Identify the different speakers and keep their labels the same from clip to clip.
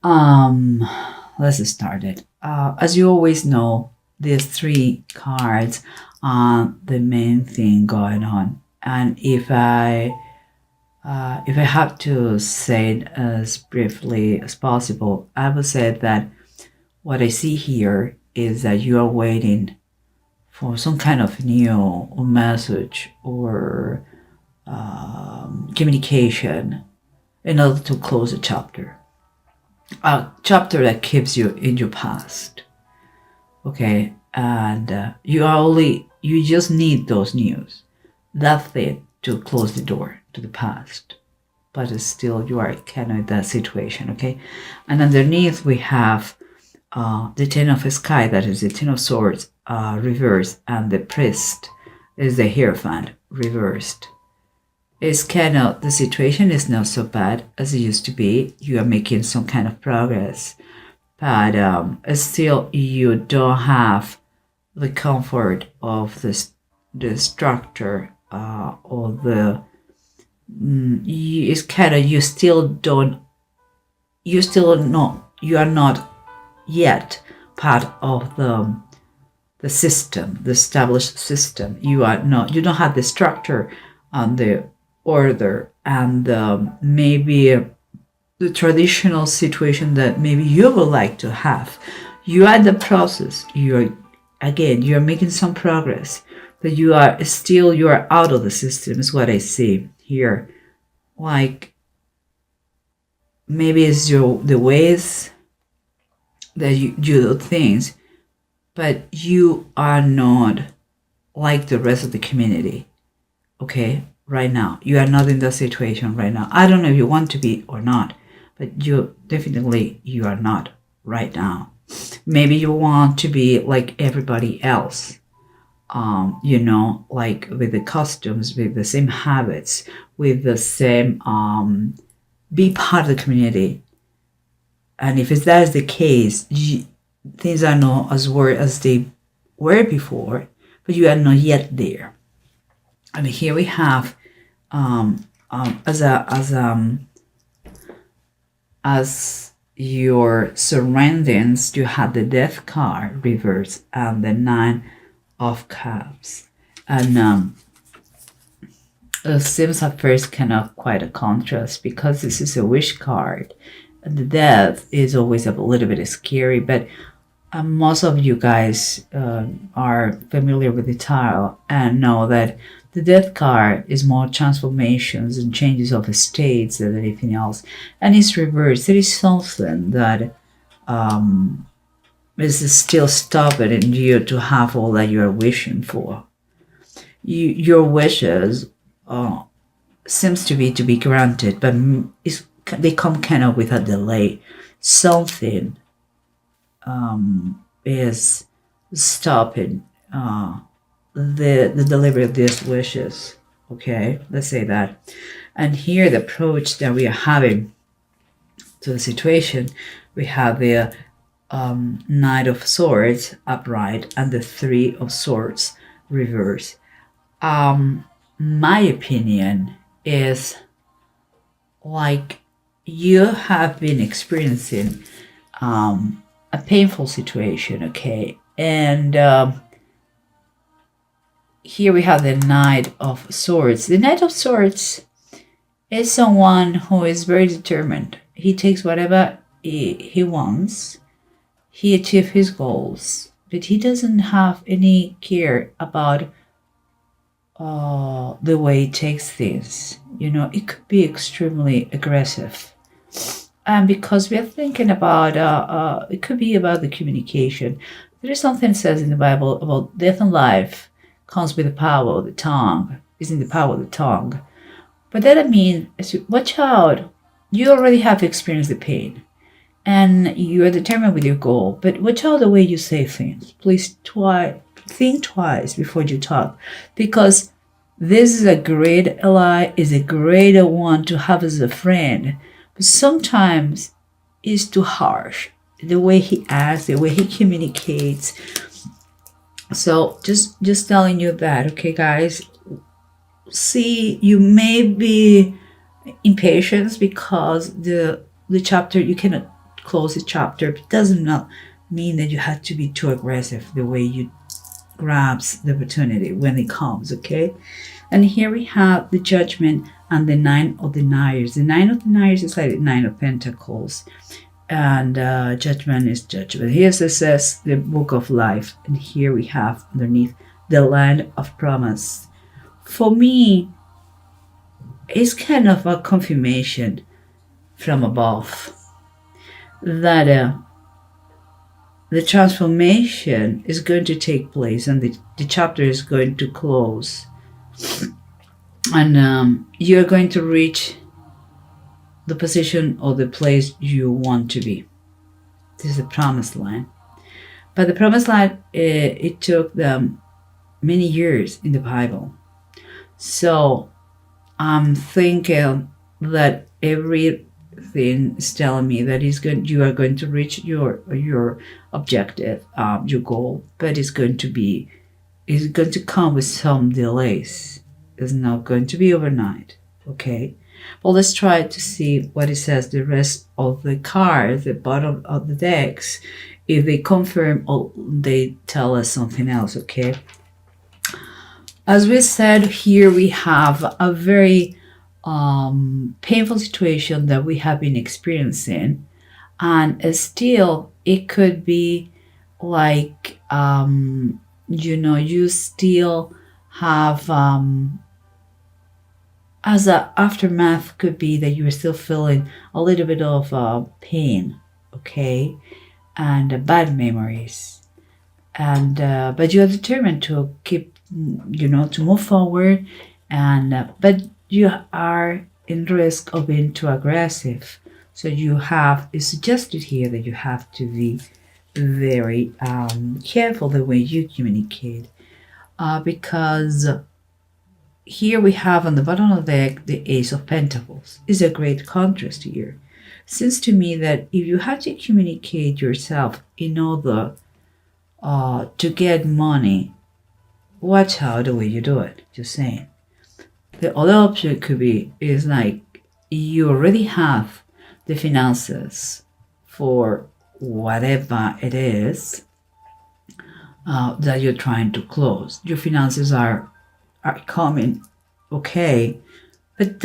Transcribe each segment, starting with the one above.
Speaker 1: Um, let's start it. As you always know, these three cards are the main thing going on. And if I have to say it as briefly as possible, I would say that what I see here is that you are waiting for some kind of new message or communication in order to close a chapter that keeps you in your past. Okay, and you just need those news. That's it to close the door to the past. But it's still you are kind of in that situation. Okay, and underneath we have the Ten of Sky, that is the Ten of Swords reversed, and the Priest is the Hierophant reversed. It's kind of, the situation is not so bad as it used to be. You are making some kind of progress, but still you don't have the comfort of the structure or the it's kind of, you are not yet part of the system, the established system. You don't have the structure and the order and maybe the traditional situation that maybe you would like to have. You are in the process. You're making some progress, but you are out of the system is what I see here. Like maybe it's the ways that you do things, but you are not like the rest of the community. Okay, right now you are not in that situation right now. I don't know if you want to be or not, but you are not right now. Maybe you want to be like everybody else, like with the costumes, with the same habits, with the same be part of the community. And if that is the case, things are not as worried as they were before, but you are not yet there. I mean, here we have as your surroundings, you have the Death card reversed and the Nine of Cups, and it seems at first kind of quite a contrast because this is a wish card. The Death is always a little bit scary, but most of you guys are familiar with the tarot and know that the Death card is more transformations and changes of states than anything else. And it's reversed. There is something that is still stopping in you to have all that you are wishing for. Your wishes seems to be granted, but they come kind of with a delay. Something is stopping the delivery of these wishes. Okay, let's say that. And here the approach that we are having to the situation, we have the Knight of Swords upright and the Three of Swords reverse. My opinion is like you have been experiencing a painful situation, okay? And here we have the Knight of Swords. The Knight of Swords is someone who is very determined. He takes whatever he wants. He achieves his goals, but he doesn't have any care about the way he takes things. It could be extremely aggressive. And because we are thinking about, it could be about the communication. There is something that says in the Bible about death and life comes with the power of the tongue, is in the power of the tongue. But that means, watch out, you already have experienced the pain and you are determined with your goal, but watch out the way you say things. Please think twice before you talk, because this is a great ally, is a great one to have as a friend, but sometimes it's too harsh. The way he acts, the way he communicates. So just telling you that, okay, guys. See, you may be impatient because the chapter, you cannot close a chapter. It does not mean that you have to be too aggressive the way you grabs the opportunity when it comes, okay? And here we have the Judgment and the Nine of Deniers. The Nine of Deniers is like the Nine of Pentacles, and Judgment is Judgment. Here it says the Book of Life, and here we have underneath the Land of Promise. For me, it's kind of a confirmation from above that the transformation is going to take place, and the chapter is going to close, and you're going to reach the position or the place you want to be. This is the promised land. But the promised land, it took them many years in the Bible. So I'm thinking that everything is telling me that you are going to reach your objective, your goal, but it's going to come with some delays. It's not going to be overnight. Okay. Well, let's try to see what it says. The rest of the cards, the bottom of the decks, if they confirm or they tell us something else. Okay. As we said, here we have a very painful situation that we have been experiencing, and still it could be like you still have as an aftermath could be that you're still feeling a little bit of pain, okay, and bad memories, and but you are determined to keep, to move forward, and but you are in risk of being too aggressive. So it's suggested here that you have to be very careful the way you communicate, because here we have on the bottom of the deck the Ace of Pentacles. Is a great contrast here. Seems to me that if you have to communicate yourself in order to get money, watch out the way you do it. Just saying. The other option is like you already have the finances for whatever it is that you're trying to close. Your finances are coming okay, but it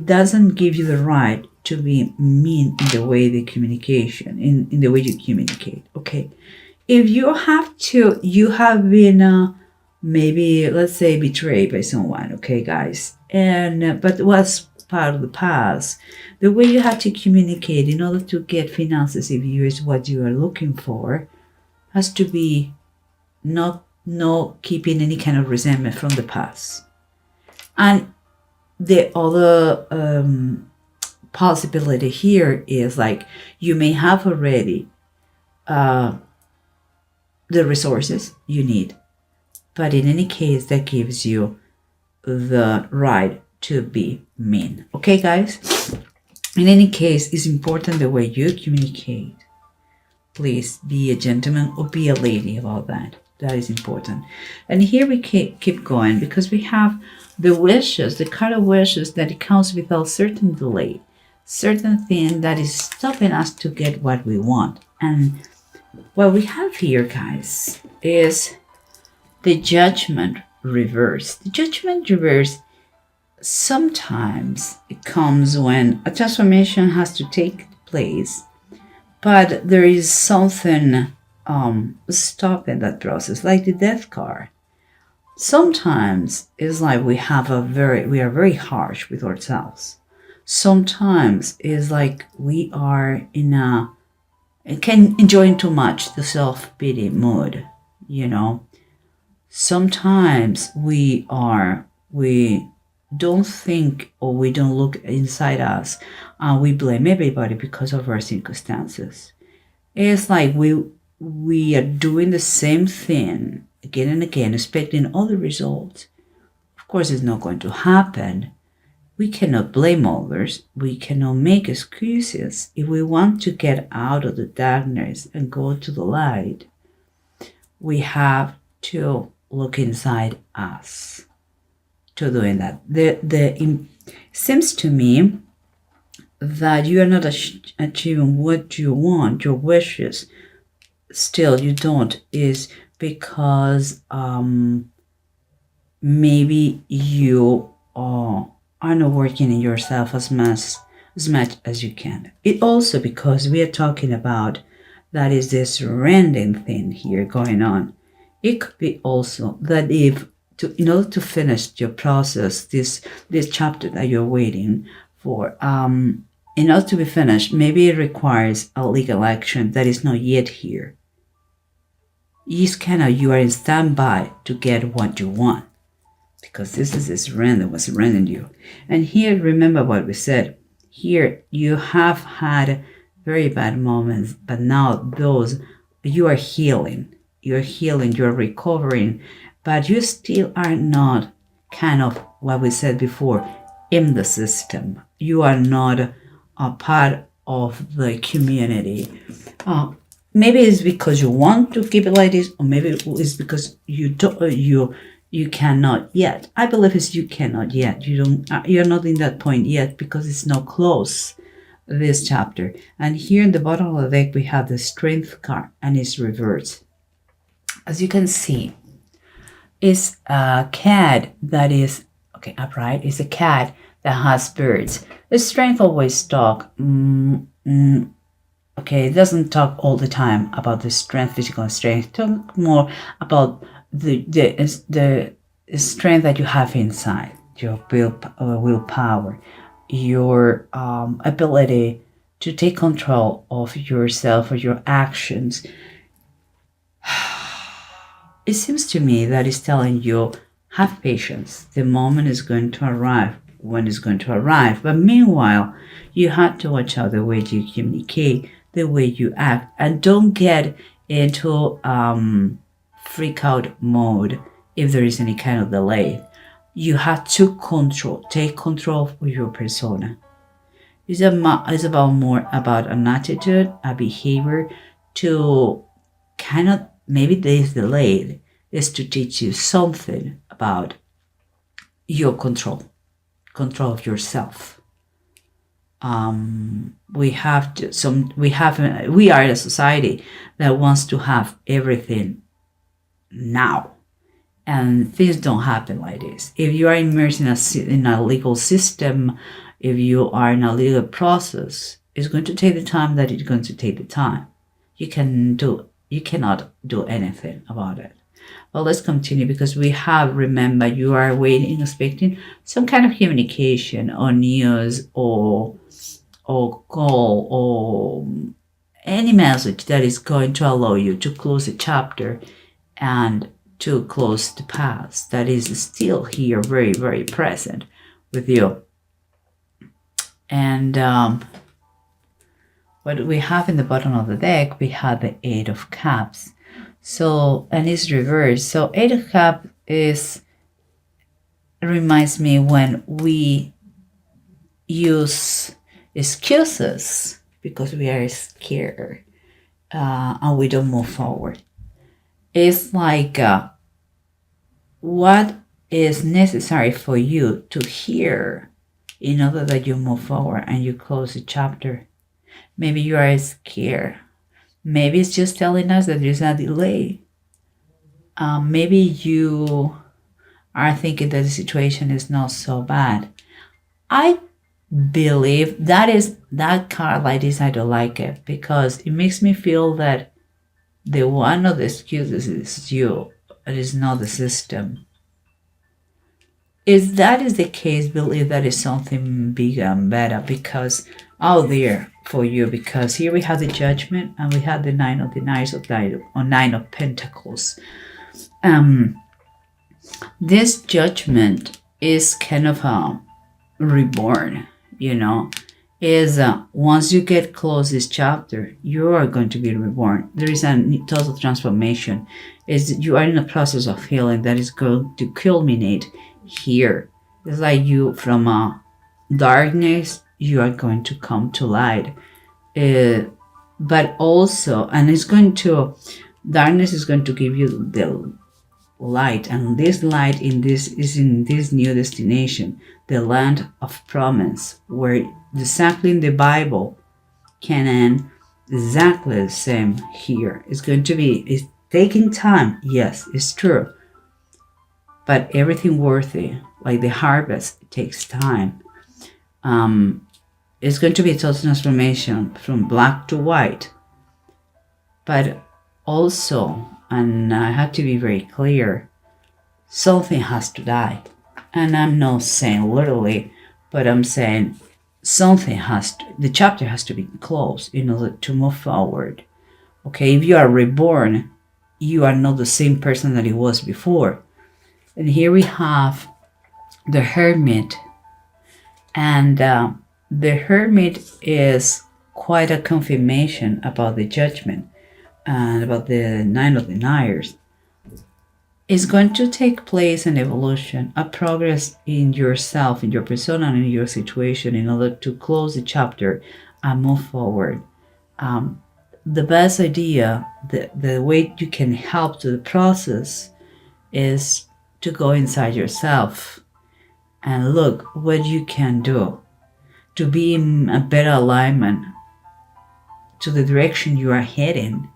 Speaker 1: doesn't give you the right to be mean in the way in the way you communicate. Okay, if you have been maybe, let's say, betrayed by someone, okay, guys, and but was part of the past, the way you have to communicate in order to get finances, if you is what you are looking for, has to be not keeping any kind of resentment from the past. And the other possibility here is like you may have already the resources you need, but in any case that gives you the right to be mean. Okay, guys, in any case, it's important the way you communicate. Please be a gentleman or be a lady about that. That is important. And here we keep going, because we have the wishes, the card of wishes, that it comes without certain delay, certain thing that is stopping us to get what we want. And what we have here, guys, is the Judgment reverse. The Judgment reverse, sometimes it comes when a transformation has to take place, but there is something stopping that process, like the Death card. Sometimes it's like we are very harsh with ourselves. Sometimes it's like we are can enjoy too much the self-pity mood, Sometimes we don't think, or we don't look inside us, and we blame everybody because of our circumstances. It's like we are doing the same thing again and again, expecting other results. Of course, it's not going to happen. We cannot blame others. We cannot make excuses. If we want to get out of the darkness and go to the light, we have to look inside us to doing that. Seems to me that you are not achieving what you want, your wishes, still you don't, is because maybe you are not working in yourself as much as you can. It also because we are talking about that is this rending thing here going on. It could be also that if in order to finish your process, this chapter that you're waiting for, in order to be finished, maybe it requires a legal action that is not yet here. You are in standby to get what you want, because this is this random was rending you. And here, remember what we said. Here you have had very bad moments, but now those you are healing. You're healing, you're recovering, but you still are not kind of what we said before in the system. You are not a part of the community. Maybe it's because you want to keep it like this, or maybe it's because you cannot yet. I believe it's you cannot yet. You're not in that point yet because it's not close, this chapter. And here in the bottom of the deck we have the Strength card, and it's reversed. As you can see, it's a cat that is upright. It's a cat that has birds. The Strength always talk. It doesn't talk all the time about the strength, physical strength. Talk more about the strength that you have inside, your willpower, your ability to take control of yourself or your actions. It seems to me that it's telling you, have patience. The moment is going to arrive when it's going to arrive. But meanwhile, you have to watch out the way you communicate, the way you act, and don't get into freak out mode if there is any kind of delay. You have to take control of your persona. It's about more about an attitude, a behavior to kind of, maybe this delayed is to teach you something about your control of yourself. We are a society that wants to have everything now, and things don't happen like this. If you are immersed in a legal system, if you are in a legal process, it's going to take the time that it's going to take the time. You cannot do anything about it. Well, let's continue, because we have, remember, you are waiting, expecting some kind of communication or news or call or any message that is going to allow you to close a chapter and to close the past that is still here, very, very present with you. And what we have in the bottom of the deck, we have the Eight of Cups. So, and it's reversed. So Eight of Cups reminds me when we use excuses because we are scared and we don't move forward. It's like what is necessary for you to hear in order that you move forward and you close the chapter. Maybe you are scared. Maybe it's just telling us that there's a delay. Maybe you are thinking that the situation is not so bad. I believe that card like this, I don't like it, because it makes me feel that the one of the excuses is you. It is not the system. If that is the case, believe that is something bigger and better because out there for you. Because here we have the Judgment and we have the Nine of Pentacles. This Judgment is kind of a reborn, is once you get close this chapter, you are going to be reborn. There is a total transformation. You are in a process of healing that is going to culminate here. It's like you from darkness, you are going to come to light. But also, and darkness is going to give you light, and this light is in this new destination, the land of promise, where exactly in the Bible, Canaan, exactly the same here. It's taking time. Yes, it's true. But everything worthy, like the harvest, it takes time. It's going to be a total transformation from black to white. But also, and I have to be very clear, something has to die. And I'm not saying literally, but I'm saying the chapter has to be closed in order to move forward. Okay, if you are reborn, you are not the same person that you was before. And here we have the Hermit. And the Hermit is quite a confirmation about the Judgment and about the Nine of Deniers. It's going to take place an evolution, a progress in yourself, in your persona, and in your situation in order to close the chapter and move forward. The best idea, the way you can help to the process is to go inside yourself and look what you can do to be in a better alignment to the direction you are heading.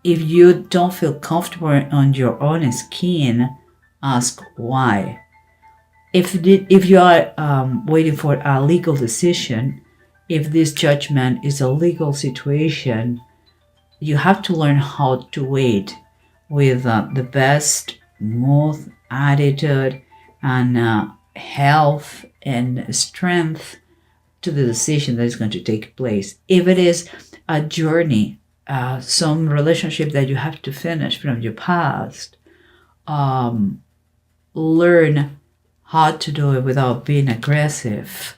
Speaker 1: If you don't feel comfortable on your own skin, ask why. If you are waiting for a legal decision, if this judgment is a legal situation, you have to learn how to wait with the best mood, attitude, and health and strength to the decision that is going to take place. If it is a journey, some relationship that you have to finish from your past, learn how to do it without being aggressive.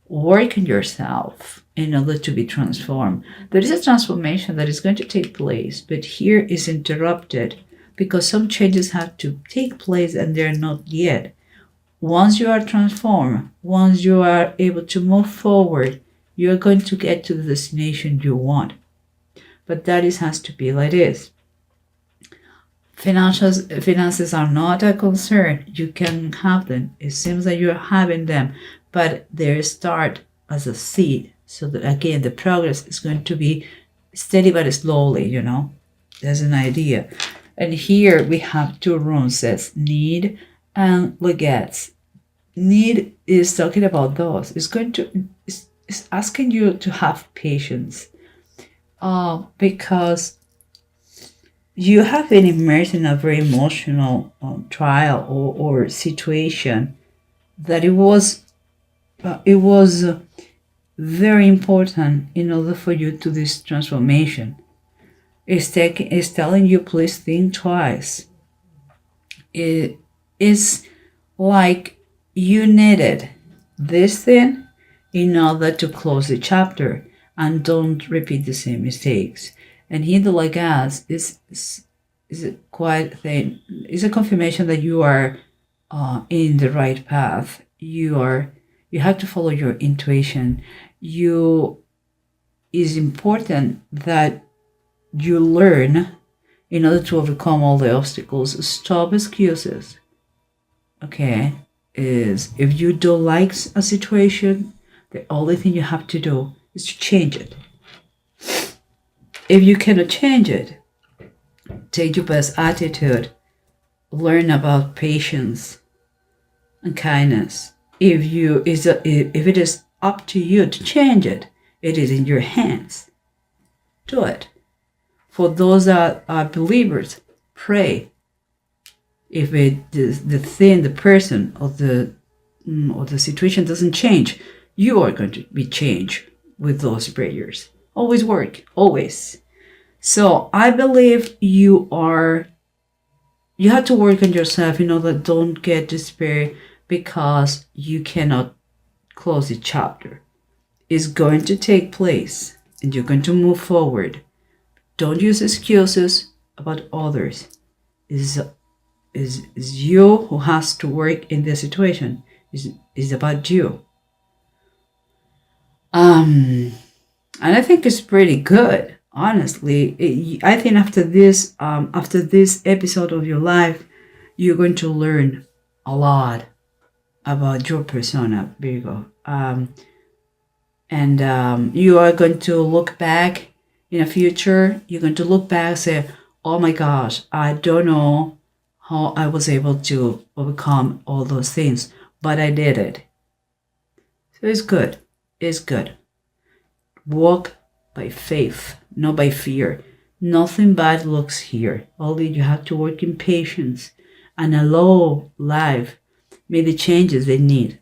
Speaker 1: Work on yourself in order to be transformed. There is a transformation that is going to take place, but here is interrupted because some changes have to take place and they're not yet. Once you are transformed, once you are able to move forward, you're going to get to the destination you want. But that has to be like this. Finances are not a concern. You can have them. It seems that you're having them, but they start as a seed. So that again, the progress is going to be steady but slowly, There's an idea. And here we have two runes, says need and legates. Need is talking about those. It's asking you to have patience. Because you have been immersed in a very emotional trial or situation that it was very important in order for you to this transformation. It's telling you, please think twice. It is like you needed this thing in order to close the chapter and don't repeat the same mistakes. And here the legas is quite thin. It's a confirmation that you are in the right path. You have to follow your intuition. It's important that you learn in order to overcome all the obstacles. Stop excuses. Okay, if you don't like a situation, the only thing you have to do is to change it. If you cannot change it, take your best attitude, learn about patience and kindness. If it is up to you to change it, it is in your hands. Do it. For those that are believers, pray. If the person or the situation doesn't change, you are going to be changed with those prayers. Always work, always. So I believe you have to work on yourself in order don't get despair because you cannot close the chapter. It's going to take place and you're going to move forward. Don't use excuses about others. It's you who has to work in this situation. It's about you. And I think it's pretty good. honestly, I think after this episode of your life, you're going to learn a lot about your persona, Virgo. And you are going to look back in the future. You're going to look back and say, oh my gosh, I don't know how I was able to overcome all those things, but I did it. So it's good. It's good. Walk by faith, not by fear. Nothing bad looks here. Only you have to work in patience and allow life make the changes they need